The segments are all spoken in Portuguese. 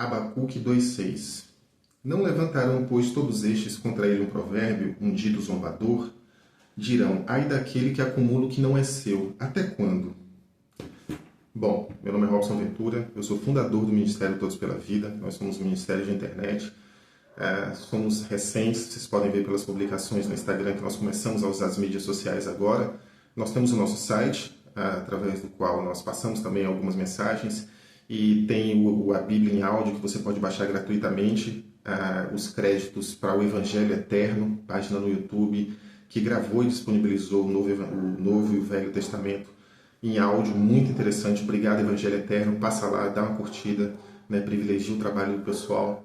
Abacuque 2,6. Não levantarão, pois, todos estes contra ele um provérbio, um dito zombador? Dirão, ai daquele que acumula o que não é seu. Até quando? Bom, meu nome é Robson Ventura, eu sou fundador do Ministério Todos pela Vida. Nós somos um ministério de internet. Somos recentes, vocês podem ver pelas publicações no Instagram que nós começamos a usar as mídias sociais agora. Nós temos o nosso site, através do qual nós passamos também algumas mensagens, e tem a Bíblia em áudio que você pode baixar gratuitamente, os créditos para o Evangelho Eterno, página no YouTube, que gravou e disponibilizou o Novo e o Velho Testamento em áudio, muito interessante. Obrigado, Evangelho Eterno, passa lá, dá uma curtida, privilegia o trabalho do pessoal.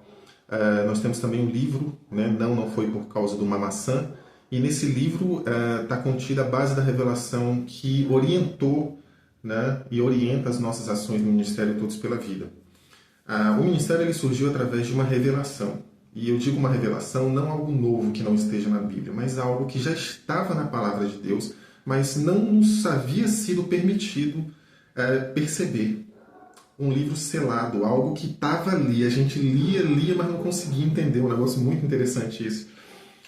Nós temos também um livro, Não Foi Por Causa de uma Maçã, e nesse livro está contida a base da revelação que orientou e orienta as nossas ações no Ministério Todos pela Vida. O Ministério ele surgiu através de uma revelação, e eu digo uma revelação, não algo novo que não esteja na Bíblia, mas algo que já estava na Palavra de Deus, mas não nos havia sido permitido perceber. Um livro selado, algo que estava ali, a gente lia, mas não conseguia entender. Um negócio muito interessante isso.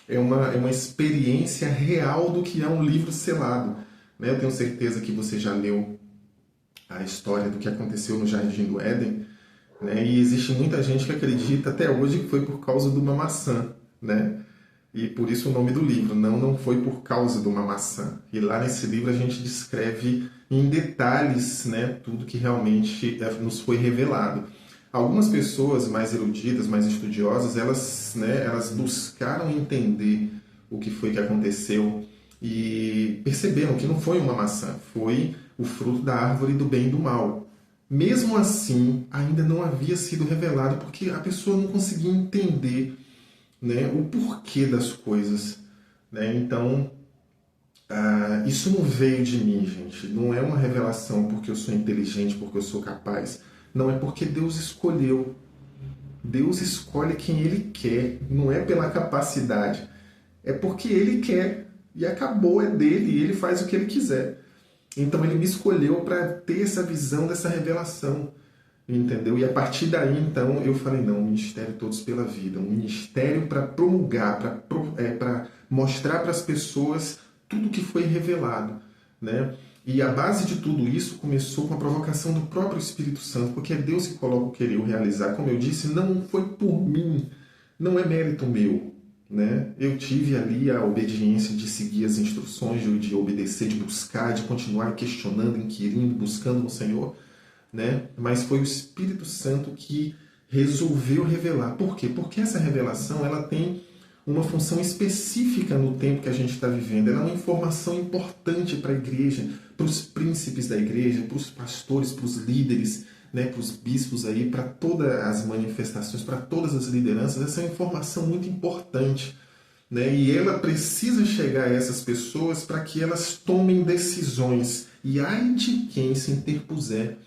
É uma experiência real do que é um livro selado. Eu tenho certeza que você já leu a história do que aconteceu no Jardim do Éden, e existe muita gente que acredita até hoje que foi por causa de uma maçã, E por isso o nome do livro, não foi por causa de uma maçã. E lá nesse livro a gente descreve em detalhes, tudo que realmente nos foi revelado. Algumas pessoas mais eruditas, mais estudiosas, elas buscaram entender o que foi que aconteceu e perceberam que não foi uma maçã, foi o fruto da árvore do bem e do mal. Mesmo assim, ainda não havia sido revelado, porque a pessoa não conseguia entender o porquê das coisas. Então, isso não veio de mim, gente. Não é uma revelação porque eu sou inteligente, porque eu sou capaz. Não, é porque Deus escolheu. Deus escolhe quem Ele quer. Não é pela capacidade. É porque Ele quer. E acabou, é dele. E Ele faz o que Ele quiser. Então, Ele me escolheu para ter essa visão dessa revelação. Entendeu? E a partir daí, então, eu falei, não, Ministério Todos pela Vida. Um ministério para promulgar, para mostrar para as pessoas tudo que foi revelado, E a base de tudo isso começou com a provocação do próprio Espírito Santo, porque é Deus que coloca o querer realizar. Como eu disse, não foi por mim, não é mérito meu, Eu tive ali a obediência de seguir as instruções, de obedecer, de buscar, de continuar questionando, inquirindo, buscando no Senhor, Mas foi o Espírito Santo que resolveu revelar. Por quê? Porque essa revelação ela tem uma função específica no tempo que a gente está vivendo. Ela é uma informação importante para a igreja, para os príncipes da igreja, para os pastores, para os líderes, para os bispos, para todas as manifestações, para todas as lideranças. Essa é uma informação muito importante. E ela precisa chegar a essas pessoas para que elas tomem decisões. E ai de quem se interpuser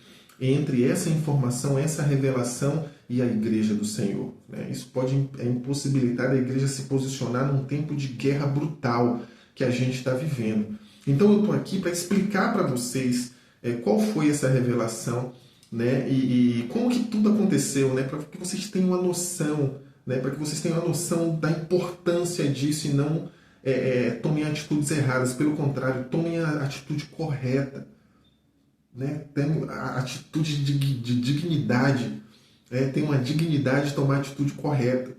entre essa informação, essa revelação e a igreja do Senhor. Isso pode impossibilitar a igreja se posicionar num tempo de guerra brutal que a gente está vivendo. Então eu estou aqui para explicar para vocês qual foi essa revelação, e como que tudo aconteceu, para que vocês tenham uma noção, para que vocês tenham uma noção da importância disso e não tomem atitudes erradas. Pelo contrário, tomem a atitude correta. Tem a atitude de dignidade, tem uma dignidade de tomar a atitude correta,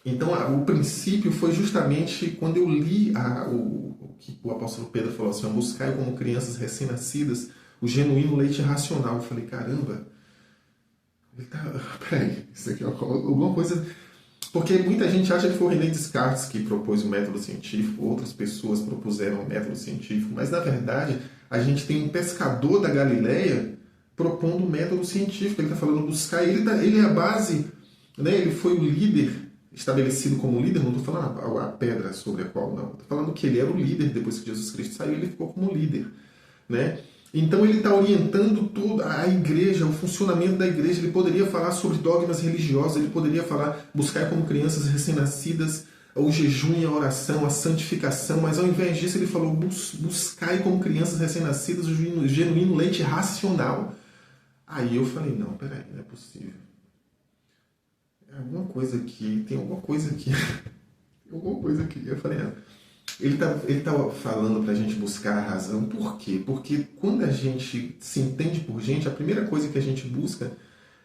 Então o princípio foi justamente quando eu li o que o apóstolo Pedro falou assim: buscai como crianças recém-nascidas o genuíno leite racional. Eu falei, caramba, peraí, isso aqui é alguma coisa. Porque muita gente acha que foi o René Descartes que propôs o método científico, outras pessoas propuseram o método científico, mas na verdade a gente tem um pescador da Galileia propondo o método científico. Ele está falando buscar, ele é a base, ele foi o líder, estabelecido como líder. Não estou falando a pedra sobre a qual, não. Estou falando que ele era o líder. Depois que Jesus Cristo saiu, ele ficou como líder. Então ele está orientando toda a igreja, o funcionamento da igreja. Ele poderia falar sobre dogmas religiosos, ele poderia falar, buscar como crianças recém-nascidas o jejum e a oração, a santificação, mas ao invés disso ele falou, buscai como crianças recém-nascidas o genuíno leite racional. Aí eu falei, não, peraí, não é possível. É alguma coisa aqui, tem alguma coisa aqui. Tem alguma coisa aqui. Eu falei, ele tá falando pra gente buscar a razão. Por quê? Porque quando a gente se entende por gente, a primeira coisa que a gente busca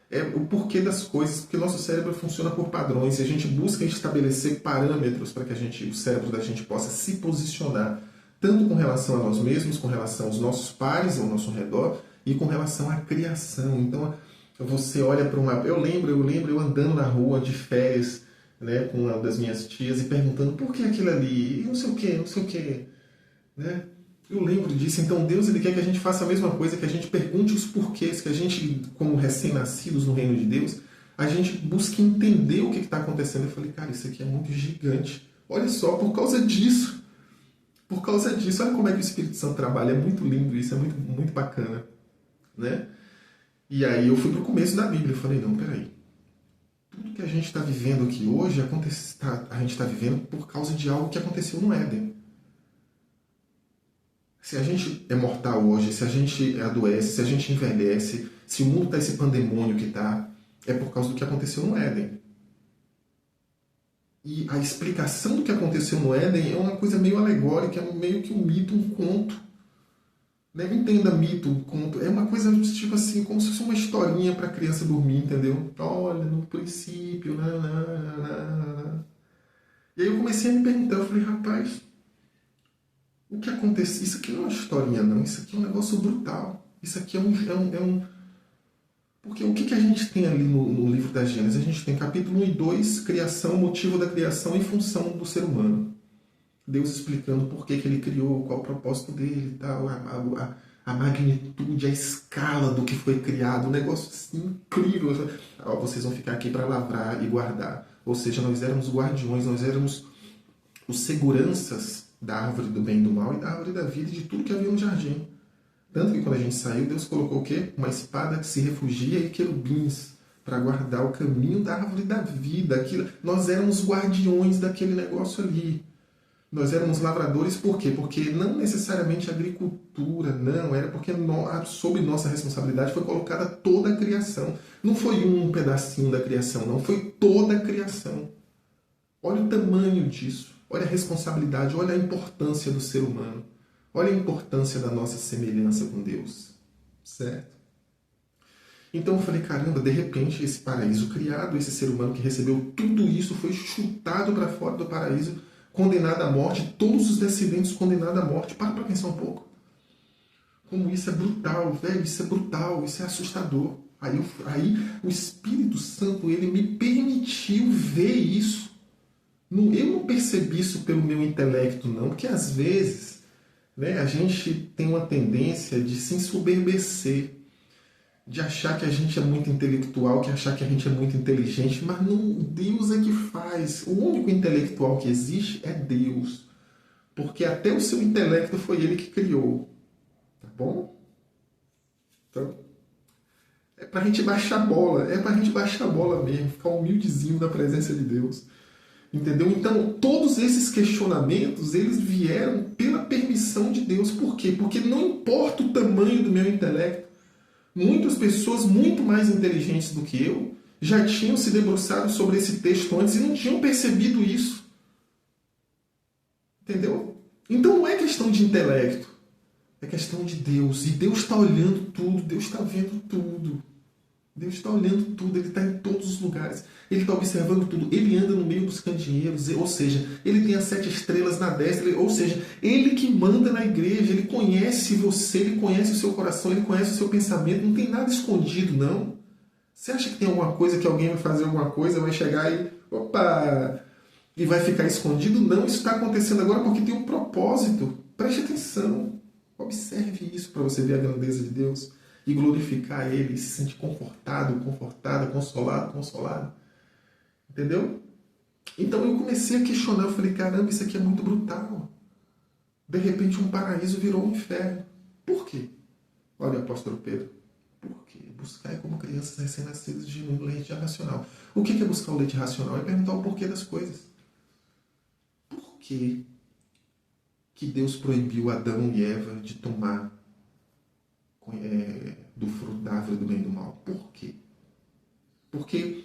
é o porquê das coisas, porque nosso cérebro funciona por padrões e a gente busca estabelecer parâmetros para que o cérebro da gente possa se posicionar, tanto com relação a nós mesmos, com relação aos nossos pares ao nosso redor e com relação à criação. Então, você olha para uma... Eu lembro eu andando na rua de férias, né, com uma das minhas tias e perguntando por que aquilo ali, não sei o que, não sei o que, né? Eu lembro disso. Então Deus, ele quer que a gente faça a mesma coisa, que a gente pergunte os porquês, que a gente, como recém-nascidos no reino de Deus, a gente busque entender o que está acontecendo. Eu falei, cara, isso aqui é muito gigante. Olha só, por causa disso. Por causa disso, olha como é que o Espírito Santo trabalha. É muito lindo isso, é muito, muito bacana, né? E aí eu fui pro começo da Bíblia. Eu falei, não, peraí. Tudo que a gente está vivendo aqui hoje, a gente está vivendo por causa de algo que aconteceu no Éden. Se a gente é mortal hoje, se a gente adoece, se a gente envelhece, se o mundo está esse pandemônio que está, é por causa do que aconteceu no Éden. E a explicação do que aconteceu no Éden é uma coisa meio alegórica, é meio que um mito, um conto. Não entenda mito, conto. É uma coisa tipo assim, como se fosse uma historinha para a criança dormir, entendeu? Olha, no princípio, E aí eu comecei a me perguntar, eu falei, rapaz, o que aconteceu? Isso aqui não é uma historinha, não. Isso aqui é um negócio brutal. Isso aqui é um. Porque o que a gente tem ali no livro da Gênesis? A gente tem capítulo 1 e 2, criação, motivo da criação e função do ser humano. Deus explicando por que ele criou, qual o propósito dele e tal, a magnitude, a escala do que foi criado. Um negócio assim, incrível. Vocês vão ficar aqui para lavrar e guardar. Ou seja, nós éramos guardiões, nós éramos os seguranças da árvore do bem e do mal e da árvore da vida e de tudo que havia no jardim. Tanto que quando a gente saiu, Deus colocou o quê? Uma espada que se refugia e querubins para guardar o caminho da árvore da vida. Nós éramos guardiões daquele negócio ali. Nós éramos lavradores por quê? Porque não necessariamente agricultura, não. Era porque sob nossa responsabilidade foi colocada toda a criação. Não foi um pedacinho da criação, não. Foi toda a criação. Olha o tamanho disso. Olha a responsabilidade, olha a importância do ser humano. Olha a importância da nossa semelhança com Deus. Certo? Então eu falei, caramba, de repente esse paraíso criado, esse ser humano que recebeu tudo isso, foi chutado para fora do paraíso, condenado à morte, todos os descendentes condenados à morte. Para pensar um pouco. Como isso é brutal, velho, isso é brutal, isso é assustador. Aí o Espírito Santo, ele me permitiu ver isso. Eu não percebi isso pelo meu intelecto, não, porque às vezes, né, a gente tem uma tendência de se ensoberbecer, de achar que a gente é muito intelectual, de achar que a gente é muito inteligente, mas não, Deus é que faz. O único intelectual que existe é Deus, porque até o seu intelecto foi Ele que criou, tá bom? Então, é pra gente baixar a bola mesmo, ficar humildezinho na presença de Deus. Entendeu? Então, todos esses questionamentos, eles vieram pela permissão de Deus. Por quê? Porque não importa o tamanho do meu intelecto, muitas pessoas muito mais inteligentes do que eu já tinham se debruçado sobre esse texto antes e não tinham percebido isso. Entendeu? Então não é questão de intelecto, é questão de Deus. E Deus está olhando tudo, Deus está vendo tudo. Deus está olhando tudo, Ele está em todos os lugares. Ele está observando tudo. Ele anda no meio dos candeeiros, ou seja, Ele tem as 7 estrelas na destra, ou seja, Ele que manda na igreja, Ele conhece você, Ele conhece o seu coração, Ele conhece o seu pensamento, não tem nada escondido, não. Você acha que tem alguma coisa, que alguém vai fazer alguma coisa, vai chegar e, opa, e vai ficar escondido? Não, isso está acontecendo agora porque tem um propósito. Preste atenção, observe isso para você ver a grandeza de Deus. E glorificar Ele, e se sentir confortado, confortada, consolado, consolado. Entendeu? Então eu comecei a questionar, eu falei, caramba, isso aqui é muito brutal. De repente um paraíso virou um inferno. Por quê? Olha o apóstolo Pedro. Por quê? Buscar como crianças recém-nascidas de leite racional. O que é buscar o leite racional? É perguntar o porquê das coisas. Por que Deus proibiu Adão e Eva de tomar do fruto da árvore do bem e do mal? Porque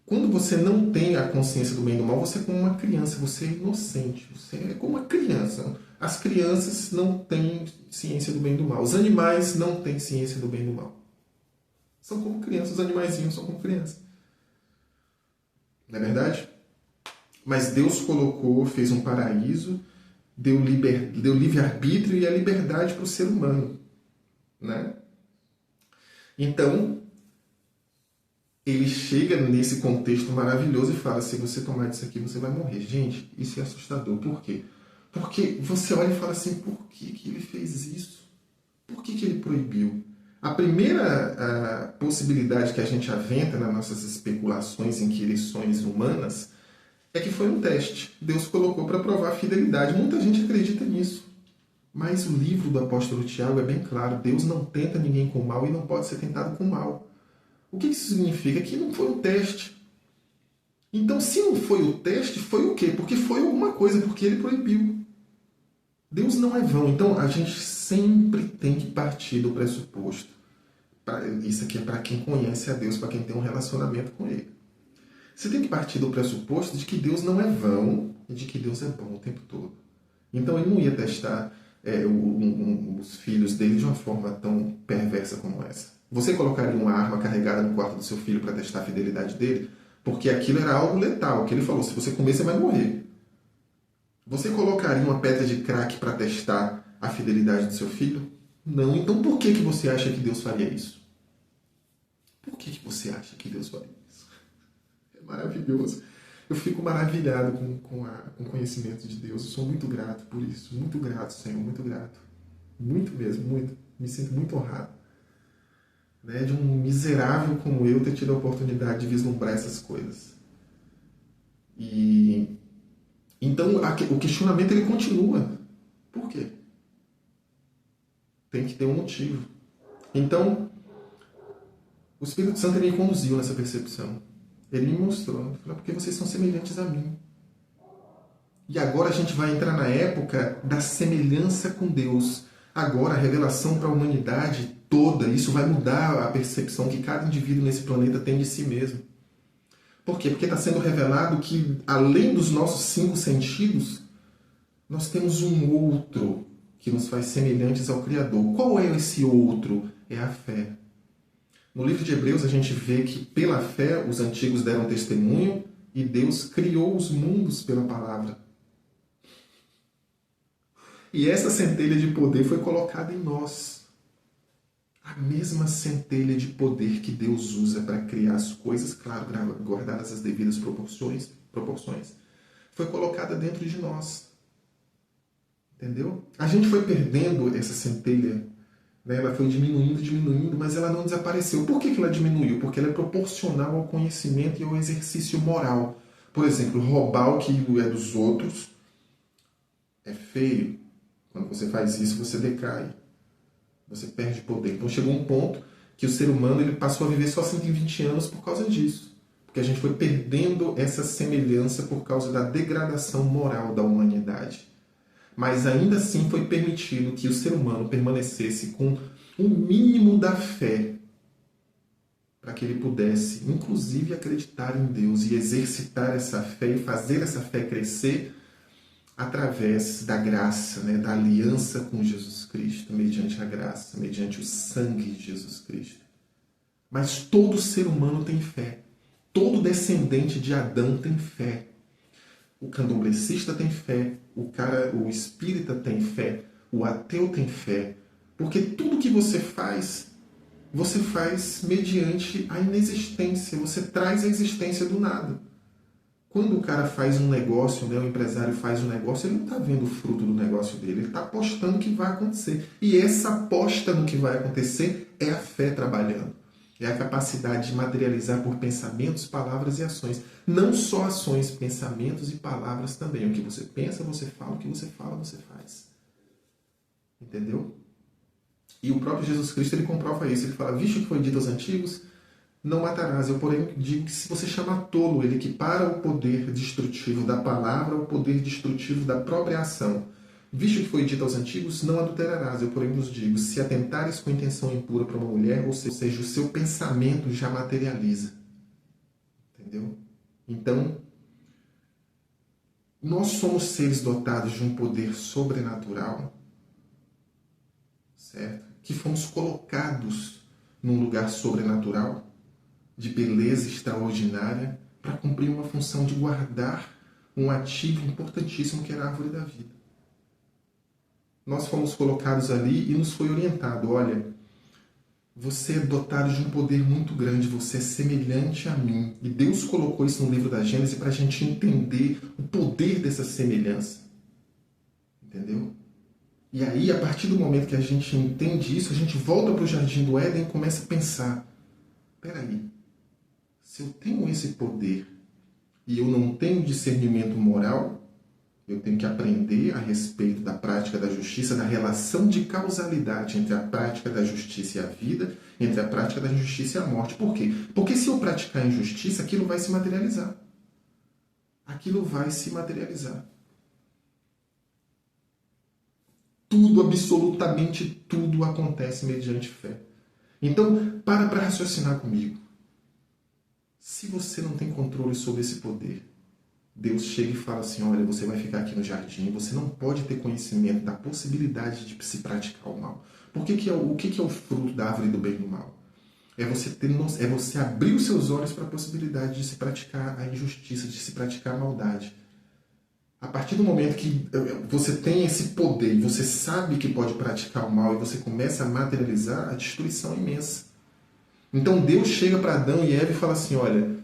quando você não tem a consciência do bem e do mal, você é como uma criança, você é inocente, você é como uma criança. As crianças não têm ciência do bem e do mal. Os animais não têm ciência do bem e do mal. São como crianças, os animaizinhos são como crianças. Não é verdade? Mas Deus colocou, fez um paraíso, deu livre-arbítrio e a liberdade para o ser humano. Né? Então, ele chega nesse contexto maravilhoso e fala, se você tomar disso aqui, você vai morrer. Gente, isso é assustador. Por quê? Porque você olha e fala assim, por que ele fez isso? Por que ele proibiu? A primeira possibilidade que a gente aventa nas nossas especulações, inquirições humanas, é que foi um teste. Deus colocou para provar a fidelidade. Muita gente acredita nisso. Mas o livro do apóstolo Tiago é bem claro. Deus não tenta ninguém com mal e não pode ser tentado com mal. O que isso significa? Que não foi um teste. Então, se não foi o teste, foi o quê? Porque foi alguma coisa, porque ele proibiu. Deus não é vão. Então, a gente sempre tem que partir do pressuposto. Isso aqui é para quem conhece a Deus, para quem tem um relacionamento com Ele. Você tem que partir do pressuposto de que Deus não é vão e de que Deus é bom o tempo todo. Então, ele não ia testar os filhos dele de uma forma tão perversa como essa. Você colocaria uma arma carregada no quarto do seu filho para testar a fidelidade dele? Porque aquilo era algo letal, que ele falou, se você comer, você vai morrer. Você colocaria uma pedra de crack para testar a fidelidade do seu filho? Não. Então por que você acha que Deus faria isso? Por que você acha que Deus faria isso? É maravilhoso. Eu fico maravilhado com o conhecimento de Deus. Eu sou muito grato por isso. Muito grato, Senhor. Muito grato. Muito mesmo, muito. Me sinto muito honrado. Né, de um miserável como eu ter tido a oportunidade de vislumbrar essas coisas. E então o questionamento ele continua. Por quê? Tem que ter um motivo. Então, o Espírito Santo ele me conduziu nessa percepção. Ele me mostrou, ele falou, porque vocês são semelhantes a mim. E agora a gente vai entrar na época da semelhança com Deus. Agora a revelação para a humanidade toda, isso vai mudar a percepção que cada indivíduo nesse planeta tem de si mesmo. Por quê? Porque está sendo revelado que, além dos nossos 5 sentidos, nós temos um outro que nos faz semelhantes ao Criador. Qual é esse outro? É a fé. No livro de Hebreus a gente vê que pela fé os antigos deram testemunho e Deus criou os mundos pela palavra. E essa centelha de poder foi colocada em nós. A mesma centelha de poder que Deus usa para criar as coisas, claro, guardadas as devidas proporções, foi colocada dentro de nós. Entendeu? A gente foi perdendo essa centelha, né? Ela foi diminuindo, mas ela não desapareceu. Por que ela diminuiu? Porque ela é proporcional ao conhecimento e ao exercício moral. Por exemplo, roubar o que é dos outros é feio. Quando você faz isso, você decai. Você perde poder. Então chegou um ponto que o ser humano ele passou a viver só 120 anos por causa disso. Porque a gente foi perdendo essa semelhança por causa da degradação moral da humanidade. Mas ainda assim foi permitido que o ser humano permanecesse com o mínimo da fé para que ele pudesse, inclusive, acreditar em Deus e exercitar essa fé e fazer essa fé crescer através da graça, né, da aliança com Jesus Cristo, mediante a graça, mediante o sangue de Jesus Cristo. Mas todo ser humano tem fé. Todo descendente de Adão tem fé. O candomblessista tem fé, o espírita tem fé, o ateu tem fé. Porque tudo que você faz mediante a inexistência. Você traz a existência do nada. Quando o cara faz um negócio, né, o empresário faz um negócio, ele não está vendo o fruto do negócio dele, ele está apostando que vai acontecer. E essa aposta no que vai acontecer é a fé trabalhando. É a capacidade de materializar por pensamentos, palavras e ações. Não só ações, pensamentos e palavras também. O que você pensa, você fala. O que você fala, você faz. Entendeu? E o próprio Jesus Cristo ele comprova isso. Ele fala, visto que foi dito aos antigos, não matarás. Eu, porém, digo que se você chama tolo, ele equipara o poder destrutivo da palavra ao poder destrutivo da própria ação. Visto que foi dito aos antigos, não adulterarás. Eu, porém, vos digo, se atentares com intenção impura para uma mulher, ou seja, o seu pensamento já materializa. Entendeu? Então, nós somos seres dotados de um poder sobrenatural, certo? Que fomos colocados num lugar sobrenatural, de beleza extraordinária, para cumprir uma função de guardar um ativo importantíssimo que era a árvore da vida. Nós fomos colocados ali e nos foi orientado, olha, você é dotado de um poder muito grande, você é semelhante a mim. E Deus colocou isso no livro da Gênesis para a gente entender o poder dessa semelhança. Entendeu? E aí, a partir do momento que a gente entende isso, a gente volta para o Jardim do Éden e começa a pensar, peraí, se eu tenho esse poder e eu não tenho discernimento moral, eu tenho que aprender a respeito da prática da justiça, da relação de causalidade entre a prática da justiça e a vida, entre a prática da justiça e a morte. Por quê? Porque se eu praticar injustiça, aquilo vai se materializar. Aquilo vai se materializar. Tudo, absolutamente tudo acontece mediante fé. Então, para raciocinar comigo. Se você não tem controle sobre esse poder, Deus chega e fala assim, olha, você vai ficar aqui no jardim, você não pode ter conhecimento da possibilidade de se praticar o mal. O que é o fruto da árvore do bem e do mal? É você abrir os seus olhos para a possibilidade de se praticar a injustiça, de se praticar a maldade. A partir do momento que você tem esse poder, você sabe que pode praticar o mal e você começa a materializar, a destruição é imensa. Então Deus chega para Adão e Eva e fala assim, olha,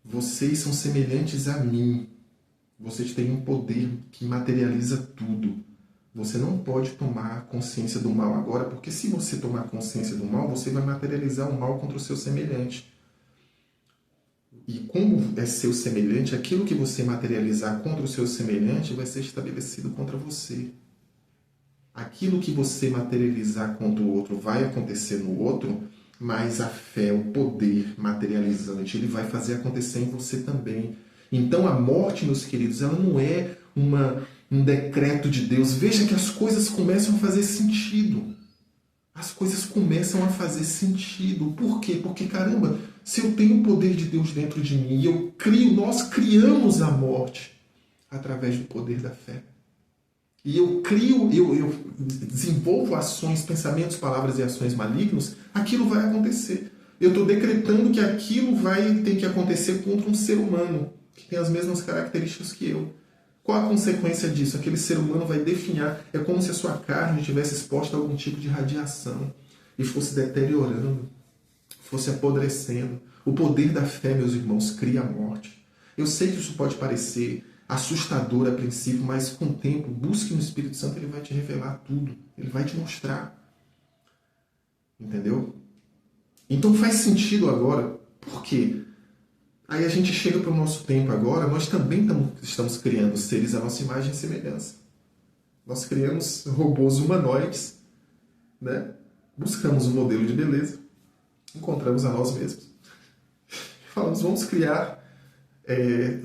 vocês são semelhantes a mim. Vocês têm um poder que materializa tudo. Você não pode tomar consciência do mal agora, porque se você tomar consciência do mal, você vai materializar o mal contra o seu semelhante. E como é seu semelhante, aquilo que você materializar contra o seu semelhante vai ser estabelecido contra você. Aquilo que você materializar contra o outro vai acontecer no outro, mas a fé, o poder materializante, ele vai fazer acontecer em você também. Então a morte, meus queridos, ela não é um decreto de Deus. Veja que as coisas começam a fazer sentido. As coisas começam a fazer sentido. Por quê? Porque, caramba, se eu tenho o poder de Deus dentro de mim e nós criamos a morte através do poder da fé. E eu desenvolvo ações, pensamentos, palavras e ações malignos, aquilo vai acontecer. Eu estou decretando que aquilo vai ter que acontecer contra um ser humano que tem as mesmas características que eu. Qual a consequência disso? Aquele ser humano vai definhar. É como se a sua carne estivesse exposta a algum tipo de radiação e fosse deteriorando, fosse apodrecendo. O poder da fé, meus irmãos, cria a morte. Eu sei que isso pode parecer assustador a princípio, mas com o tempo, busque no Espírito Santo, ele vai te revelar tudo. Ele vai te mostrar. Entendeu? Então faz sentido agora. Por quê? Aí a gente chega para o nosso tempo agora, nós também estamos criando seres à nossa imagem e semelhança. Nós criamos robôs humanoides, né? Buscamos um modelo de beleza, encontramos a nós mesmos. Falamos, vamos criar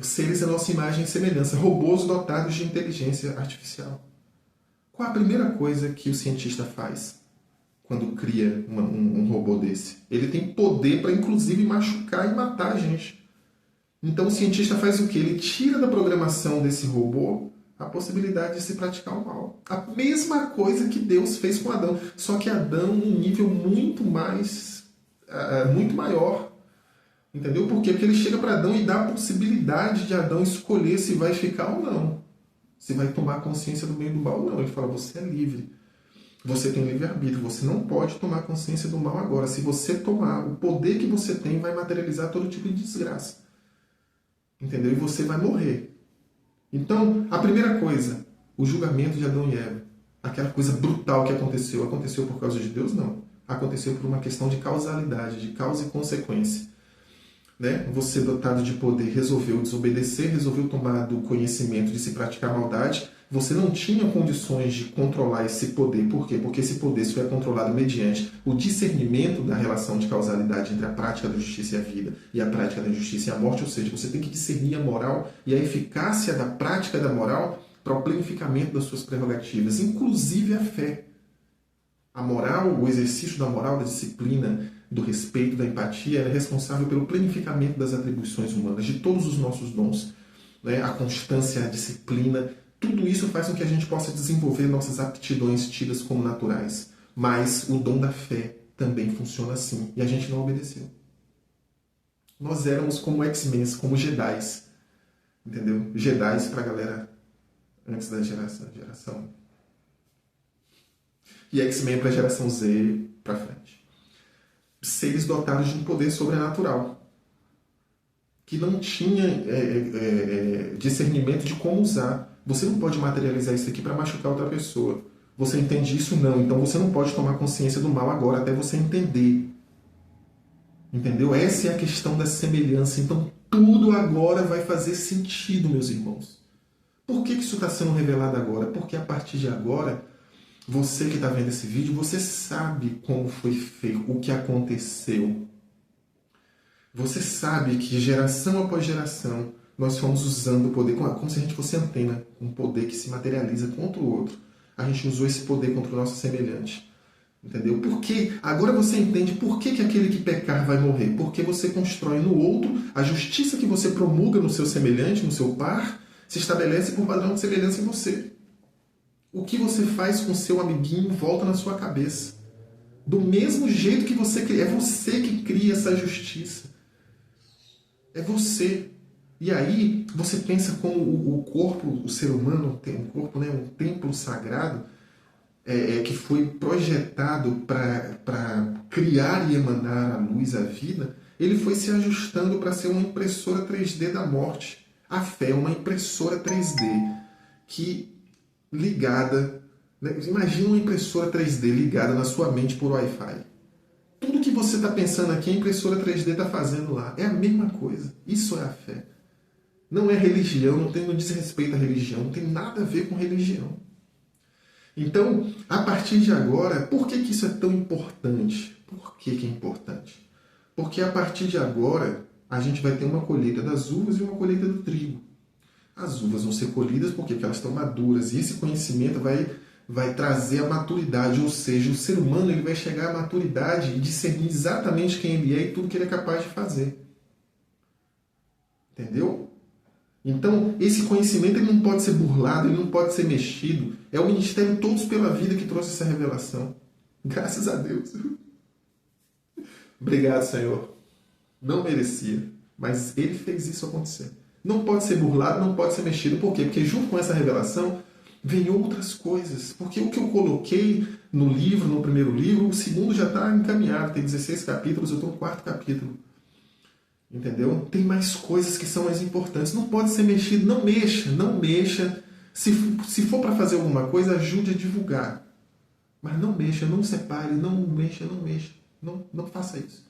seres à nossa imagem e semelhança, robôs dotados de inteligência artificial. Qual a primeira coisa que o cientista faz quando cria um robô desse? Ele tem poder para, inclusive, machucar e matar a gente. Então o cientista faz o quê? Ele tira da programação desse robô a possibilidade de se praticar o mal. A mesma coisa que Deus fez com Adão, só que Adão num nível muito maior. Entendeu? Por quê? Porque ele chega para Adão e dá a possibilidade de Adão escolher se vai ficar ou não. Se vai tomar consciência do bem e do mal ou não. Ele fala, você é livre. Você tem livre-arbítrio. Você não pode tomar consciência do mal agora. Se você tomar, o poder que você tem vai materializar todo tipo de desgraça. Entendeu? E você vai morrer. Então, a primeira coisa, o julgamento de Adão e Eva. Aquela coisa brutal que aconteceu. Aconteceu por causa de Deus? Não. Aconteceu por uma questão de causalidade, de causa e consequência. Né? Você, dotado de poder, resolveu desobedecer, resolveu tomar do conhecimento de se praticar maldade. Você não tinha condições de controlar esse poder. Por quê? Porque esse poder só é controlado mediante o discernimento da relação de causalidade entre a prática da justiça e a vida e a prática da justiça e a morte. Ou seja, você tem que discernir a moral e a eficácia da prática da moral para o planificamento das suas prerrogativas, inclusive a fé. A moral, o exercício da moral, da disciplina, do respeito, da empatia, ela é responsável pelo planificamento das atribuições humanas, de todos os nossos dons, né? A constância, a disciplina, tudo isso faz com que a gente possa desenvolver nossas aptidões tidas como naturais. Mas o dom da fé também funciona assim, e a gente não obedeceu. Nós éramos como X-Men, como Jedis, entendeu? Jedis para a galera antes da geração. E X-Men para a geração Z para frente. Seres dotados de um poder sobrenatural, que não tinha discernimento de como usar. Você não pode materializar isso aqui para machucar outra pessoa. Você entende isso? Não. Então você não pode tomar consciência do mal agora, até você entender. Entendeu? Essa é a questão da semelhança. Então tudo agora vai fazer sentido, meus irmãos. Por que isso está sendo revelado agora? Porque a partir de agora, você que está vendo esse vídeo, você sabe como foi feito, o que aconteceu. Você sabe que geração após geração nós fomos usando o poder, como se a gente fosse antena, um poder que se materializa contra o outro. A gente usou esse poder contra o nosso semelhante. Entendeu? Porque agora você entende por que aquele que pecar vai morrer. Porque você constrói no outro a justiça que você promulga no seu semelhante, no seu par, se estabelece por padrão de semelhança em você. O que você faz com seu amiguinho volta na sua cabeça. Do mesmo jeito que você cria. É você que cria essa justiça. É você. E aí você pensa como o corpo, o ser humano tem um corpo, né, um templo sagrado, que foi projetado para criar e emanar a luz, a vida. Ele foi se ajustando para ser uma impressora 3D da morte. A fé é uma impressora 3D que ligada, né? Imagina uma impressora 3D ligada na sua mente por Wi-Fi. Tudo que você está pensando aqui, a impressora 3D está fazendo lá. É a mesma coisa. Isso é a fé. Não é religião, não diz respeito à religião, não tem nada a ver com religião. Então, a partir de agora, por que isso é tão importante? Por que é importante? Porque a partir de agora, a gente vai ter uma colheita das uvas e uma colheita do trigo. As uvas vão ser colhidas porque elas estão maduras, e esse conhecimento vai trazer a maturidade, ou seja, o ser humano ele vai chegar à maturidade e discernir exatamente quem ele é e tudo que ele é capaz de fazer. Entendeu? Então, esse conhecimento ele não pode ser burlado, ele não pode ser mexido. É o Ministério Todos pela Vida que trouxe essa revelação. Graças a Deus. Obrigado, Senhor. Não merecia, mas Ele fez isso acontecer. Não pode ser burlado, não pode ser mexido. Por quê? Porque junto com essa revelação vem outras coisas. Porque o que eu coloquei no livro, no primeiro livro, o segundo já está encaminhado. Tem 16 capítulos, eu estou no 4º capítulo. Entendeu? Tem mais coisas que são mais importantes. Não pode ser mexido. Não mexa, não mexa. Se for para fazer alguma coisa, ajude a divulgar. Mas não mexa, não separe, não mexa, não mexa. Não faça isso.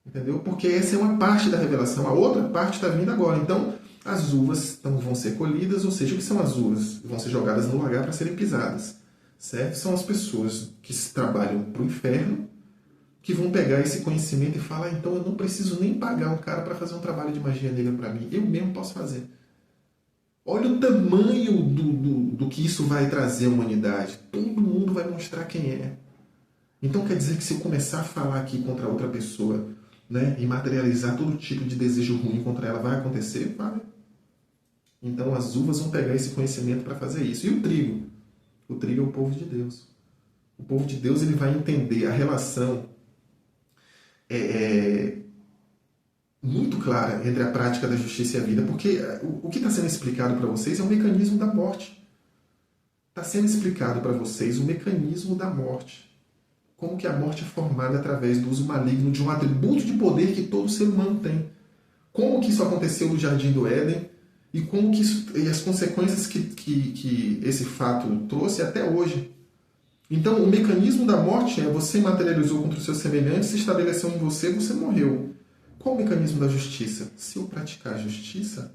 Entendeu? Porque essa é uma parte da revelação. A outra parte está vindo agora. Então, as uvas vão ser colhidas, ou seja, o que são as uvas? Vão ser jogadas no lagar para serem pisadas. Certo? São as pessoas que trabalham para o inferno, que vão pegar esse conhecimento e falar, então eu não preciso nem pagar um cara para fazer um trabalho de magia negra para mim. Eu mesmo posso fazer. Olha o tamanho do que isso vai trazer à humanidade. Todo mundo vai mostrar quem é. Então quer dizer que se eu começar a falar aqui contra outra pessoa, né, e materializar todo tipo de desejo ruim contra ela, vai acontecer? Vai. Então as uvas vão pegar esse conhecimento para fazer isso. E o trigo? O trigo é o povo de Deus. O povo de Deus ele vai entender a relação muito clara entre a prática da justiça e a vida, porque o que está sendo explicado para vocês é o mecanismo da morte. Está sendo explicado para vocês o mecanismo da morte. Como que a morte é formada através do uso maligno de um atributo de poder que todo ser humano tem. Como que isso aconteceu no Jardim do Éden e como que e as consequências que esse fato trouxe até hoje. Então, o mecanismo da morte é você materializou contra os seus semelhantes, se estabeleceu em você, você morreu. Qual o mecanismo da justiça? Se eu praticar a justiça,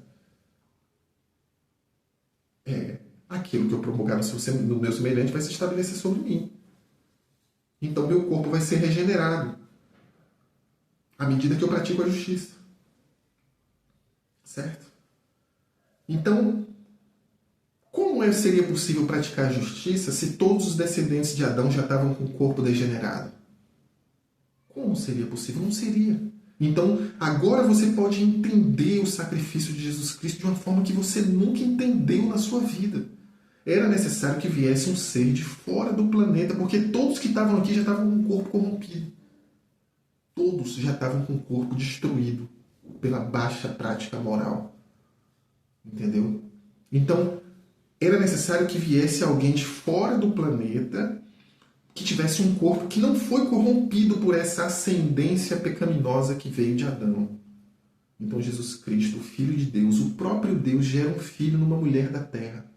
aquilo que eu promulgar no meu semelhante vai se estabelecer sobre mim. Então, meu corpo vai ser regenerado à medida que eu pratico a justiça. Certo? Então, como seria possível praticar a justiça se todos os descendentes de Adão já estavam com o corpo degenerado? Como seria possível? Não seria. Então, agora você pode entender o sacrifício de Jesus Cristo de uma forma que você nunca entendeu na sua vida. Era necessário que viesse um ser de fora do planeta, porque todos que estavam aqui já estavam com o corpo corrompido. Todos já estavam com o corpo destruído pela baixa prática moral. Entendeu? Então, era necessário que viesse alguém de fora do planeta que tivesse um corpo que não foi corrompido por essa ascendência pecaminosa que veio de Adão. Então Jesus Cristo, o Filho de Deus, o próprio Deus, gera um filho numa mulher da terra.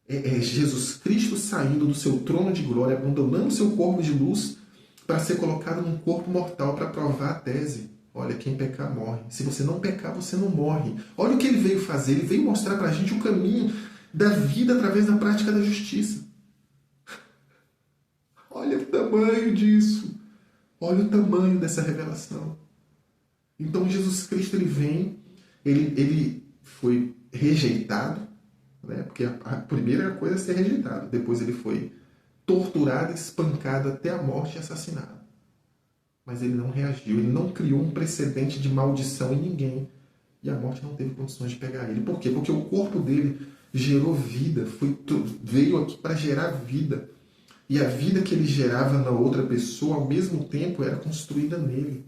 É Jesus Cristo saindo do seu trono de glória, abandonando seu corpo de luz para ser colocado num corpo mortal para provar a tese. Olha, quem pecar morre. Se você não pecar, você não morre. Olha o que ele veio fazer. Ele veio mostrar para a gente o caminho da vida através da prática da justiça. Olha o tamanho disso. Olha o tamanho dessa revelação. Então Jesus Cristo ele vem, ele foi rejeitado, né? Porque a primeira coisa é ser rejeitado. Depois ele foi torturado, espancado até a morte e assassinado. Mas ele não reagiu, ele não criou um precedente de maldição em ninguém. E a morte não teve condições de pegar ele. Por quê? Porque o corpo dele gerou vida, veio aqui para gerar vida. E a vida que ele gerava na outra pessoa, ao mesmo tempo, era construída nele.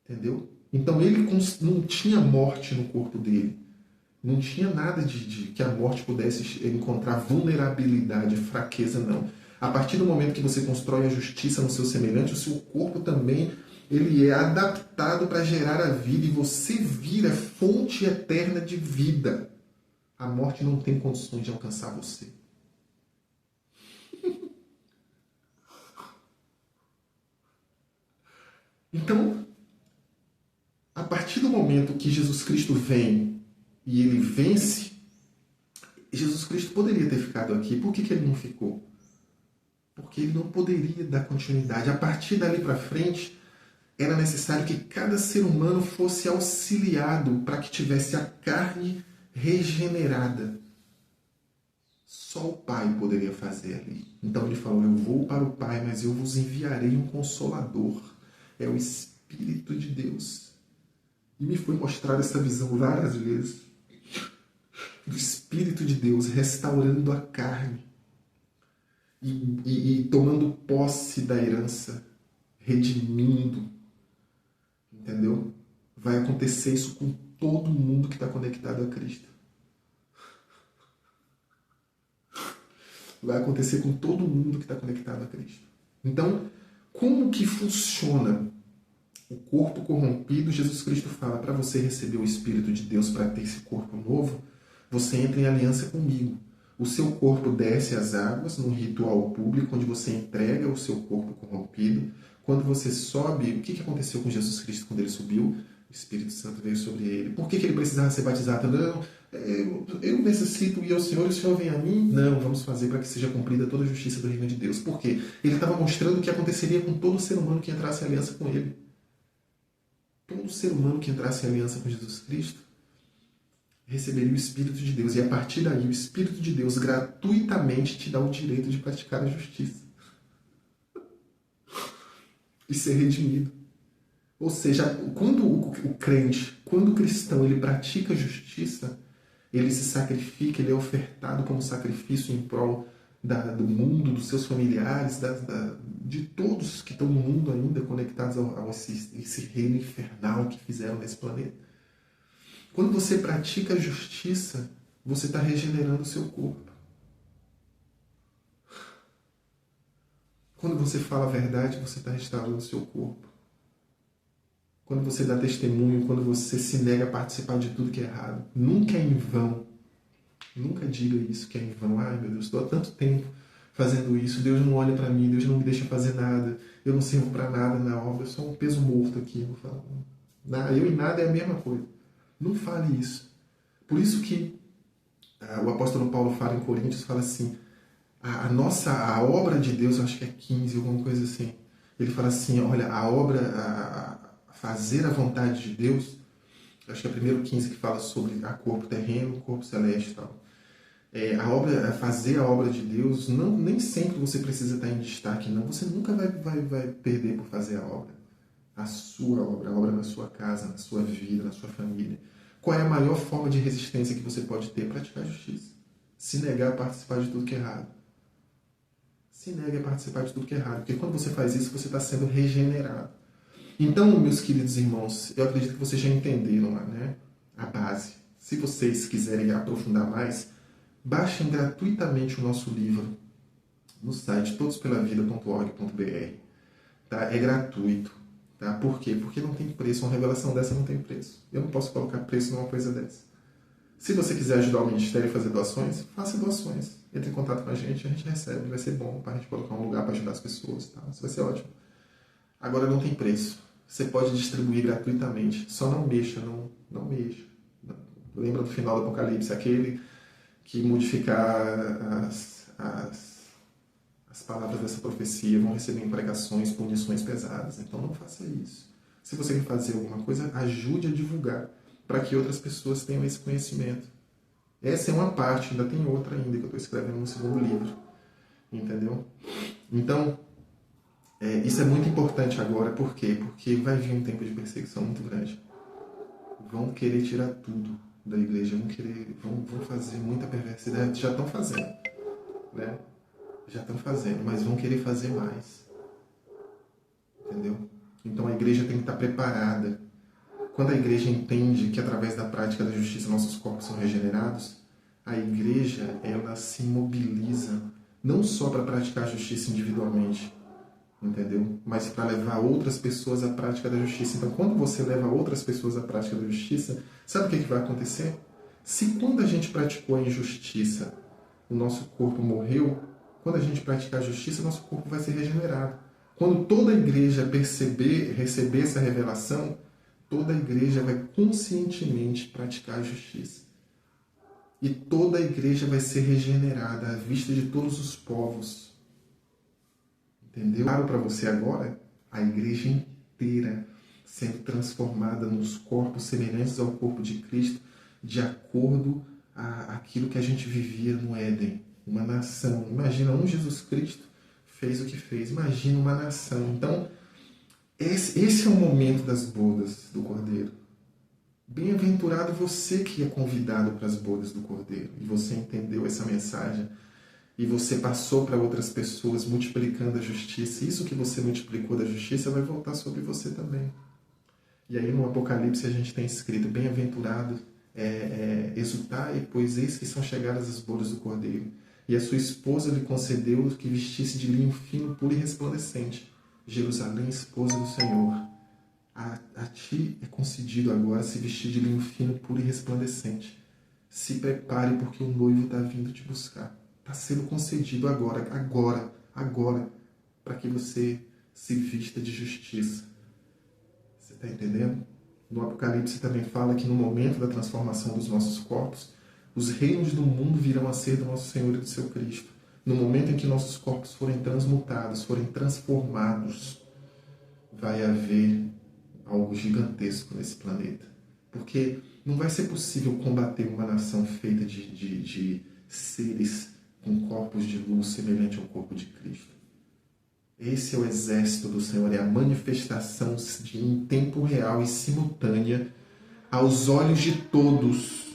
Entendeu? Então ele não tinha morte no corpo dele. Não tinha nada de que a morte pudesse encontrar vulnerabilidade, fraqueza, não. A partir do momento que você constrói a justiça no seu semelhante, o seu corpo também ele é adaptado para gerar a vida e você vira fonte eterna de vida. A morte não tem condições de alcançar você. Então, a partir do momento que Jesus Cristo vem e ele vence, Jesus Cristo poderia ter ficado aqui. Por que ele não ficou? Porque ele não poderia dar continuidade. A partir dali para frente, era necessário que cada ser humano fosse auxiliado para que tivesse a carne regenerada. Só o Pai poderia fazer ali. Então ele falou, eu vou para o Pai, mas eu vos enviarei um Consolador. É o Espírito de Deus. E me foi mostrada essa visão várias vezes. Do Espírito de Deus restaurando a carne. E tomando posse da herança. Redimindo. Entendeu? Vai acontecer isso com todo mundo que está conectado a Cristo. Vai acontecer com todo mundo que está conectado a Cristo. Então, como que funciona o corpo corrompido? Jesus Cristo fala, para você receber o Espírito de Deus, para ter esse corpo novo, você entra em aliança comigo. O seu corpo desce às águas num ritual público, onde você entrega o seu corpo corrompido. Quando você sobe, o que aconteceu com Jesus Cristo quando ele subiu? O Espírito Santo veio sobre ele. Por que ele precisava ser batizado? Não, eu necessito ir ao Senhor e o Senhor vem a mim? Não, vamos fazer para que seja cumprida toda a justiça do reino de Deus. Por quê? Ele estava mostrando o que aconteceria com todo ser humano que entrasse em aliança com ele. Todo ser humano que entrasse em aliança com Jesus Cristo receberia o Espírito de Deus. E a partir daí, o Espírito de Deus gratuitamente te dá o direito de praticar a justiça. E ser redimido. Ou seja, quando o crente, quando o cristão, ele pratica a justiça, ele se sacrifica, ele é ofertado como sacrifício em prol do mundo, dos seus familiares, de todos que estão no mundo ainda conectados a esse reino infernal que fizeram nesse planeta. Quando você pratica a justiça, você está regenerando o seu corpo. Quando você fala a verdade, você está restaurando o seu corpo. Quando você dá testemunho, quando você se nega a participar de tudo que é errado. Nunca é em vão. Nunca diga isso que é em vão. Ai, meu Deus, estou há tanto tempo fazendo isso. Deus não olha para mim, Deus não me deixa fazer nada. Eu não sirvo para nada na obra. Eu sou um peso morto aqui. Eu e nada é a mesma coisa. Não fale isso. Por isso que o apóstolo Paulo fala em Coríntios, fala assim, a obra de Deus, eu acho que é 15, alguma coisa assim. Ele fala assim, olha, fazer a vontade de Deus, acho que é o primeiro 15 que fala sobre a corpo terreno, corpo celeste e tal. Fazer a obra de Deus, nem sempre você precisa estar em destaque, não. Você nunca vai perder por fazer a obra. A sua obra, a obra na sua casa, na sua vida, na sua família. Qual é a maior forma de resistência que você pode ter? Praticar a justiça. Se negar a participar de tudo que é errado. Se nega a participar de tudo que é errado. Porque quando você faz isso, você está sendo regenerado. Então, meus queridos irmãos, eu acredito que vocês já entenderam, né, a base. Se vocês quiserem aprofundar mais, baixem gratuitamente o nosso livro no site todospelavida.org.br. Tá? É gratuito. Tá? Por quê? Porque não tem preço. Uma revelação dessa não tem preço. Eu não posso colocar preço numa coisa dessa. Se você quiser ajudar o ministério a fazer doações, faça doações. Entre em contato com a gente recebe. Vai ser bom para a gente colocar um lugar para ajudar as pessoas. Tá? Isso vai ser ótimo. Agora não tem preço. Você pode distribuir gratuitamente. Só não mexa, não mexa. Lembra do final do Apocalipse, aquele que modificar as palavras dessa profecia vão receber imprecações, punições pesadas. Então não faça isso. Se você quer fazer alguma coisa, ajude a divulgar para que outras pessoas tenham esse conhecimento. Essa é uma parte, ainda tem outra ainda que eu estou escrevendo no segundo livro. Entendeu? Então, isso é muito importante agora. Por quê? Porque vai vir um tempo de perseguição muito grande. Vão querer tirar tudo da igreja, vão fazer muita perversidade. Já estão fazendo, né? Já estão fazendo, mas vão querer fazer mais. Entendeu? Então a igreja tem que estar preparada. Quando a igreja entende que através da prática da justiça nossos corpos são regenerados, a igreja ela se mobiliza não só para praticar a justiça individualmente, entendeu? Mas para levar outras pessoas à prática da justiça. Então, quando você leva outras pessoas à prática da justiça, sabe o que vai acontecer? Se quando a gente praticou a injustiça, o nosso corpo morreu, quando a gente praticar a justiça, nosso corpo vai ser regenerado. Quando toda a igreja receber essa revelação, toda a igreja vai conscientemente praticar a justiça. E toda a igreja vai ser regenerada à vista de todos os povos. Entendeu? Claro para você agora, a igreja inteira sendo transformada nos corpos semelhantes ao corpo de Cristo, de acordo àquilo que a gente vivia no Éden. Uma nação. Imagina, Jesus Cristo fez o que fez. Imagina uma nação. Então, esse é o momento das bodas do Cordeiro. Bem-aventurado você que é convidado para as bodas do Cordeiro. E você entendeu essa mensagem. E você passou para outras pessoas multiplicando a justiça. Isso que você multiplicou da justiça vai voltar sobre você também. E aí no Apocalipse a gente tem escrito: bem-aventurado exultai, pois eis que são chegadas as bodas do Cordeiro. E a sua esposa lhe concedeu que vestisse de linho fino, puro e resplandecente. Jerusalém, esposa do Senhor. A ti é concedido agora se vestir de linho fino, puro e resplandecente. Se prepare, porque o noivo está vindo te buscar. Está sendo concedido agora, para que você se vista de justiça. Você está entendendo? No Apocalipse também fala que no momento da transformação dos nossos corpos, os reinos do mundo virão a ser do nosso Senhor e do seu Cristo. No momento em que nossos corpos forem transmutados, forem transformados, vai haver algo gigantesco nesse planeta. Porque não vai ser possível combater uma nação feita de seres com corpos de luz semelhante ao corpo de Cristo. Esse é o exército do Senhor, é a manifestação em tempo real e simultânea aos olhos de todos,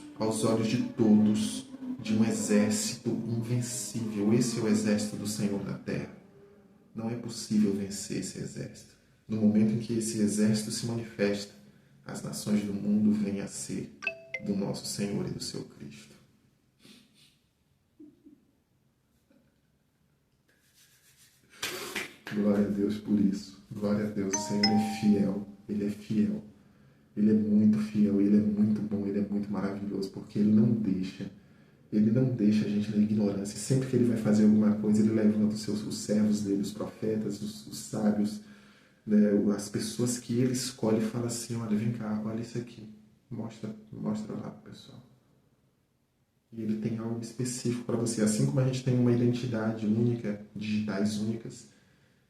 de um exército invencível. Esse é o exército do Senhor da terra. Não é possível vencer esse exército. No momento em que esse exército se manifesta, as nações do mundo vêm a ser do nosso Senhor e do seu Cristo. Glória a Deus por isso. Glória a Deus. O Senhor é fiel. Ele é fiel. Ele é muito fiel. Ele é muito bom. Ele é muito maravilhoso. Porque Ele não deixa a gente na ignorância. Sempre que Ele vai fazer alguma coisa, Ele levanta os servos dele, os profetas, os sábios, né, as pessoas que Ele escolhe e fala assim: olha, vem cá, olha isso aqui. Mostra lá pro pessoal. E Ele tem algo específico para você. Assim como a gente tem uma identidade única, digitais únicas,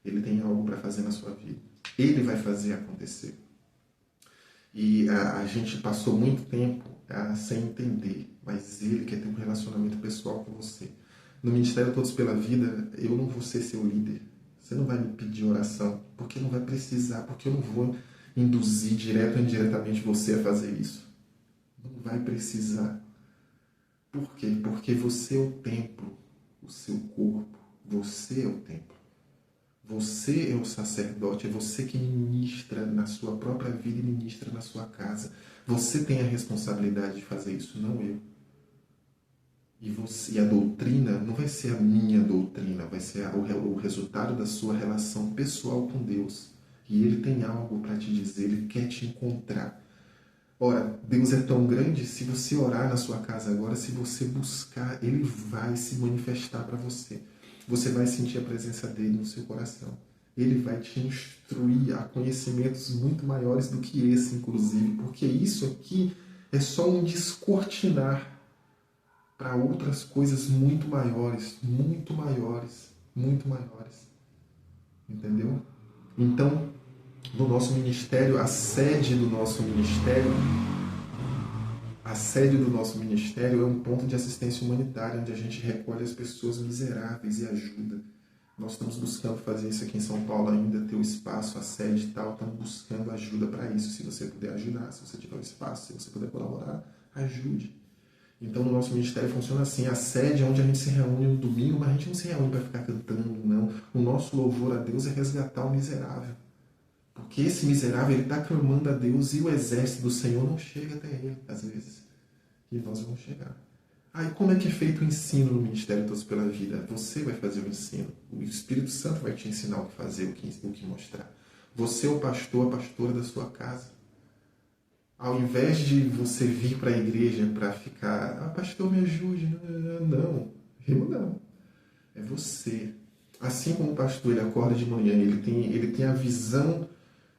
Ele tem algo para fazer na sua vida. Ele vai fazer acontecer. E a gente passou muito tempo sem entender, mas Ele quer ter um relacionamento pessoal com você. No Ministério Todos pela Vida, eu não vou ser seu líder. Você não vai me pedir oração, porque não vai precisar, porque eu não vou induzir direto ou indiretamente você a fazer isso. Não vai precisar. Por quê? Porque você é o templo, o seu corpo. Você é o templo. Você é o sacerdote, é você que ministra na sua própria vida e ministra na sua casa. Você tem a responsabilidade de fazer isso, não eu. E a doutrina não vai ser a minha doutrina, vai ser o resultado da sua relação pessoal com Deus. E Ele tem algo para te dizer, Ele quer te encontrar. Ora, Deus é tão grande, se você orar na sua casa agora, se você buscar, Ele vai se manifestar para você. Você vai sentir a presença dEle no seu coração. Ele vai te instruir a conhecimentos muito maiores do que esse, inclusive, porque isso aqui é só um descortinar para outras coisas muito maiores, muito maiores, muito maiores. Entendeu? Então, no nosso ministério, a sede do nosso ministério é um ponto de assistência humanitária, onde a gente recolhe as pessoas miseráveis e ajuda. Nós estamos buscando fazer isso aqui em São Paulo ainda, ter o espaço, a sede e tal. Estamos buscando ajuda para isso. Se você puder ajudar, se você tiver um espaço, se você puder colaborar, ajude. Então, no nosso ministério funciona assim. A sede é onde a gente se reúne no domingo, mas a gente não se reúne para ficar cantando, não. O nosso louvor a Deus é resgatar o miserável. Porque esse miserável, ele está clamando a Deus e o exército do Senhor não chega até ele, às vezes. E nós vamos chegar. Aí como é que é feito o ensino no Ministério Todos pela Vida? Você vai fazer o ensino. O Espírito Santo vai te ensinar o que fazer, o que mostrar. Você é o pastor, a pastora da sua casa. Ao invés de você vir para a igreja para ficar, pastor, me ajude. Não, eu não. É você. Assim como o pastor, ele acorda de manhã, ele tem a visão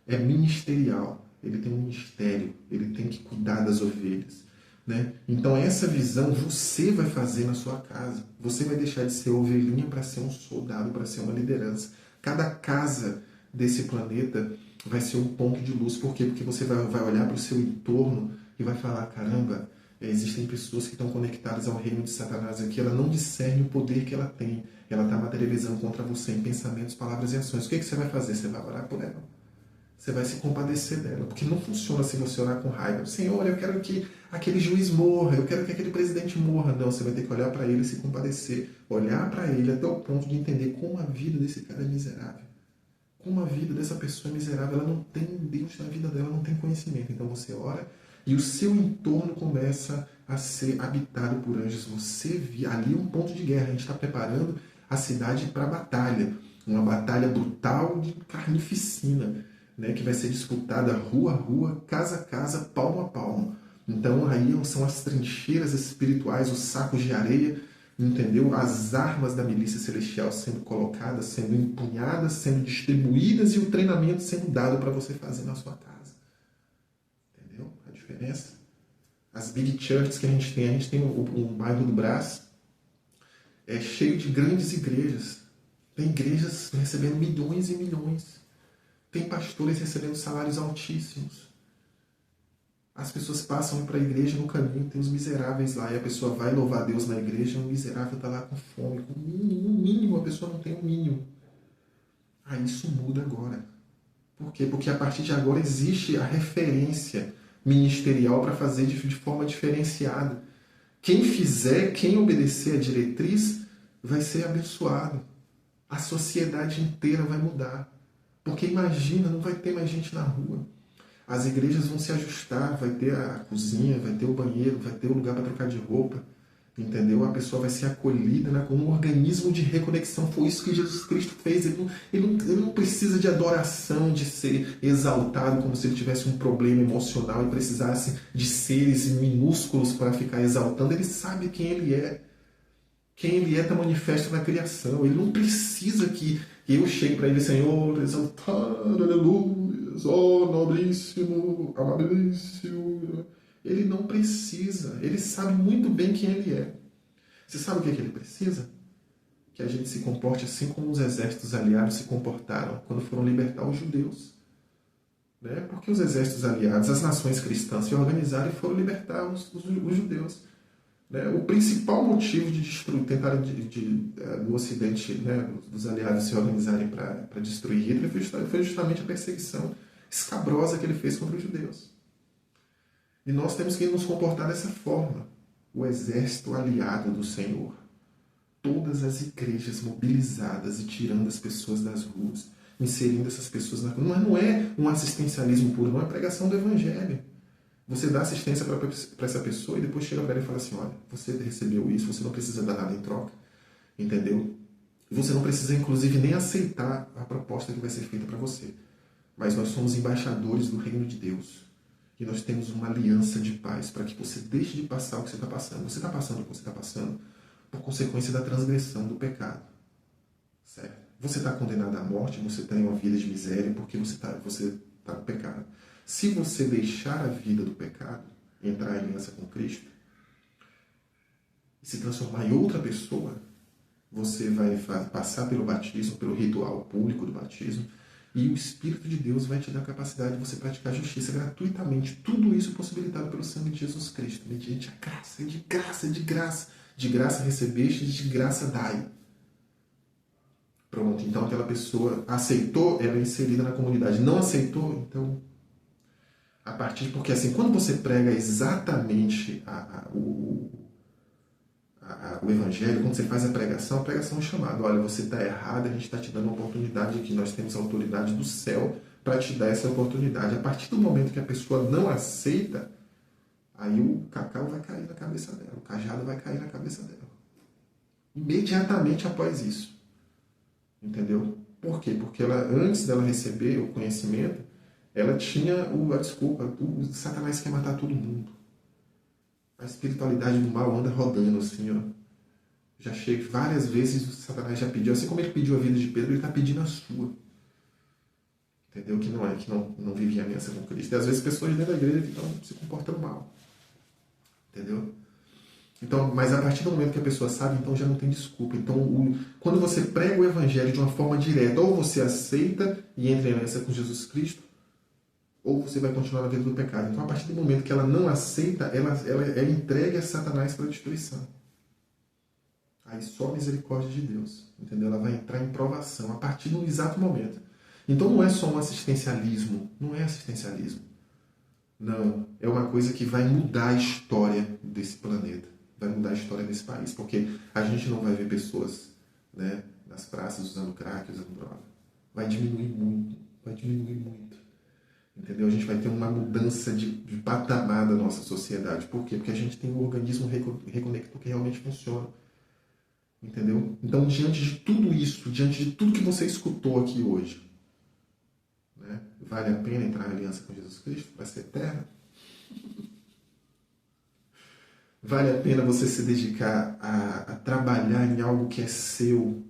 ministerial. Ele tem um ministério, ele tem que cuidar das ovelhas. Né? Então essa visão você vai fazer na sua casa. Você vai deixar de ser ovelhinha para ser um soldado, para ser uma liderança. Cada casa desse planeta vai ser um ponto de luz. Por quê? Porque você vai olhar para o seu entorno e vai falar, caramba, existem pessoas que estão conectadas ao reino de Satanás aqui. Ela não discerne o poder que ela tem. Ela está materializando contra você em pensamentos, palavras e ações. O que você vai fazer? Você vai orar por ela. Você vai se compadecer dela. Porque não funciona se você orar com raiva. Senhor, eu quero que aquele juiz morra, eu quero que aquele presidente morra. Não, você vai ter que olhar para ele e se compadecer. Olhar para ele até o ponto de entender como a vida desse cara é miserável. Como a vida dessa pessoa é miserável. Ela não tem Deus na vida dela, não tem conhecimento. Então você ora e o seu entorno começa a ser habitado por anjos. Você vê ali um ponto de guerra. A gente está preparando a cidade para a batalha. Uma batalha brutal de carnificina. Né, que vai ser disputada rua a rua, casa a casa, palmo a palmo. Então aí são as trincheiras espirituais, os sacos de areia, entendeu? As armas da milícia celestial sendo colocadas, sendo empunhadas, sendo distribuídas e o treinamento sendo dado para você fazer na sua casa. Entendeu a diferença? As big churches que a gente tem o bairro do Brás, é cheio de grandes igrejas. Tem igrejas recebendo milhões e milhões. Tem pastores recebendo salários altíssimos. As pessoas passam para a igreja no caminho, tem os miseráveis lá, e a pessoa vai louvar a Deus na igreja, e o miserável está lá com fome, com o mínimo, a pessoa não tem o mínimo. Isso muda agora. Por quê? Porque a partir de agora existe a referência ministerial para fazer de forma diferenciada. Quem fizer, quem obedecer a diretriz, vai ser abençoado. A sociedade inteira vai mudar. Porque imagina, não vai ter mais gente na rua. As igrejas vão se ajustar, vai ter a cozinha, vai ter o banheiro, vai ter o lugar para trocar de roupa. Entendeu? A pessoa vai ser acolhida, né, como um organismo de reconexão. Foi isso que Jesus Cristo fez. Ele não precisa de adoração, de ser exaltado como se ele tivesse um problema emocional e precisasse de seres minúsculos para ficar exaltando. Ele sabe quem ele é. Quem ele é está manifesto na criação. Ele não precisa que eu chegue para ele, Senhor, exaltado, aleluia, ó nobríssimo, amabilíssimo. Ele não precisa. Ele sabe muito bem quem ele é. Você sabe o que ele precisa? Que a gente se comporte assim como os exércitos aliados se comportaram quando foram libertar os judeus. né? Porque os exércitos aliados, as nações cristãs se organizaram e foram libertar os judeus. Né? O principal motivo de destruir, tentar do Ocidente, né, dos aliados se organizarem para destruir Hitler foi justamente a perseguição escabrosa que ele fez contra os judeus. E nós temos que nos comportar dessa forma. O exército aliado do Senhor. Todas as igrejas mobilizadas e tirando as pessoas das ruas, inserindo essas pessoas na rua. Não é um assistencialismo puro, não é pregação do Evangelho. Você dá assistência para essa pessoa e depois chega para ela e fala assim, olha, você recebeu isso, você não precisa dar nada em troca, entendeu? Você não precisa, inclusive, nem aceitar a proposta que vai ser feita para você. Mas nós somos embaixadores do reino de Deus. E nós temos uma aliança de paz para que você deixe de passar o que você está passando. Você está passando o que você está passando por consequência da transgressão do pecado. Certo? Você está condenado à morte, você tem uma vida de miséria porque você tá no pecado. Se você deixar a vida do pecado, entrar em aliança com Cristo, e se transformar em outra pessoa, você vai passar pelo batismo, pelo ritual público do batismo, e o Espírito de Deus vai te dar a capacidade de você praticar a justiça gratuitamente. Tudo isso possibilitado pelo sangue de Jesus Cristo, mediante a graça, de graça, de graça. De graça recebeste, de graça dai. Pronto, então aquela pessoa aceitou, ela é inserida na comunidade. Não aceitou, então... Porque assim, quando você prega exatamente o Evangelho, quando você faz a pregação é um chamado. Olha, você está errado, a gente está te dando uma oportunidade aqui, nós temos a autoridade do céu para te dar essa oportunidade. A partir do momento que a pessoa não aceita, aí o cacau vai cair na cabeça dela, o cajado vai cair na cabeça dela. Imediatamente após isso. Entendeu? Por quê? Porque ela, antes dela receber o conhecimento, ela tinha a desculpa, o Satanás quer matar todo mundo. A espiritualidade do mal anda rodando assim, ó. Já chega várias vezes, o Satanás já pediu, assim como ele pediu a vida de Pedro, ele está pedindo a sua. Entendeu? Que não vive em aliança com Cristo. E às vezes pessoas dentro da igreja que estão se comportando mal. Entendeu? Então, mas a partir do momento que a pessoa sabe, então já não tem desculpa. Então, quando você prega o Evangelho de uma forma direta, ou você aceita e entra em aliança com Jesus Cristo, ou você vai continuar na vida do pecado. Então, a partir do momento que ela não aceita, ela é entregue a Satanás para a destruição. Aí só a misericórdia de Deus, entendeu? Ela vai entrar em provação a partir do exato momento. Então não é só um assistencialismo, não é assistencialismo. Não, é uma coisa que vai mudar a história desse planeta, vai mudar a história desse país, porque a gente não vai ver pessoas, né, nas praças usando crack, usando droga. Vai diminuir muito, vai diminuir muito. Entendeu? A gente vai ter uma mudança de patamar da nossa sociedade. Por quê? Porque a gente tem um organismo reconector que realmente funciona. Entendeu? Então, diante de tudo isso, diante de tudo que você escutou aqui hoje, né, vale a pena entrar em aliança com Jesus Cristo para ser eterno? Vale a pena você se dedicar a trabalhar em algo que é seu?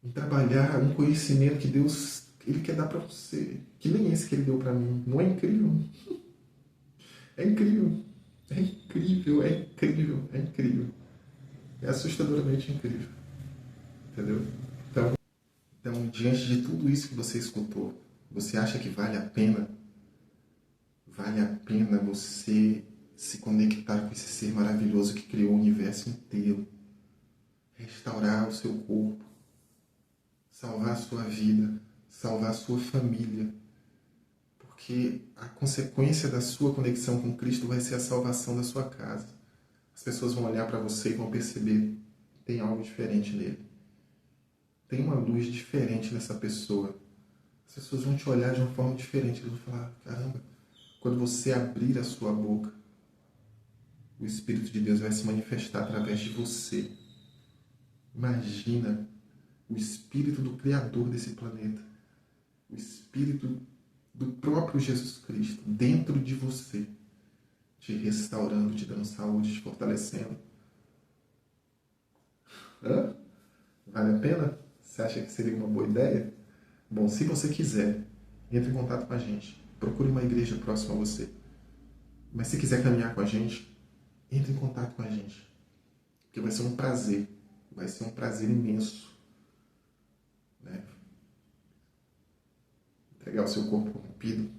Em trabalhar um conhecimento que Deus Ele quer dar para você, que nem esse que Ele deu para mim. Não é incrível? É incrível. É incrível, é incrível, é incrível. É assustadoramente incrível. Entendeu? Então, diante de tudo isso que você escutou, você acha que vale a pena? Vale a pena você se conectar com esse ser maravilhoso que criou o universo inteiro, restaurar o seu corpo, salvar a sua vida, salvar a sua família, porque a consequência da sua conexão com Cristo vai ser a salvação da sua casa. As pessoas vão olhar para você e vão perceber que tem algo diferente nele. Tem uma luz diferente nessa pessoa. As pessoas vão te olhar de uma forma diferente. Eles vão falar, caramba, quando você abrir a sua boca, o Espírito de Deus vai se manifestar através de você. Imagina o Espírito do Criador desse planeta, o Espírito do próprio Jesus Cristo dentro de você, te restaurando, te dando saúde, te fortalecendo. Hã? Vale a pena? Você acha que seria uma boa ideia? Bom, se você quiser, entre em contato com a gente. Procure uma igreja próxima a você. Mas se quiser caminhar com a gente, entre em contato com a gente. Porque vai ser um prazer. Vai ser um prazer imenso. Né? Entregar o seu corpo corrompido,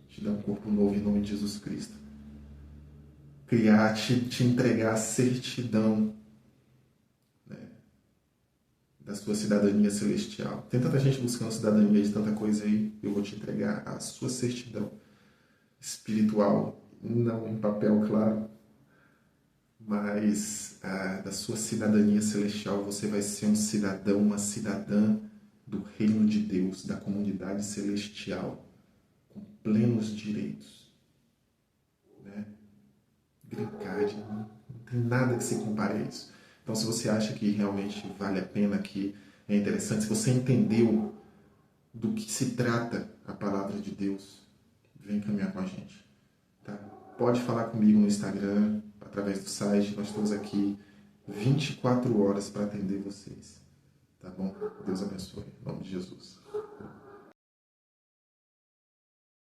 te dar um corpo novo em nome de Jesus Cristo. Criar, te entregar a certidão, né, da sua cidadania celestial. Tem tanta gente buscando cidadania de tanta coisa aí, eu vou te entregar a sua certidão espiritual, não em papel, claro, mas da sua cidadania celestial. Você vai ser um cidadão, uma cidadã do reino de Deus, da comunidade celestial, com plenos direitos, né? Green card, não tem nada que se compare a isso. Então, se você acha que realmente vale a pena, que é interessante, se você entendeu do que se trata a palavra de Deus, vem caminhar com a gente, tá? Pode falar comigo no Instagram, através do site. Nós estamos aqui 24 horas para atender vocês, tá bom? Deus abençoe, em nome de Jesus.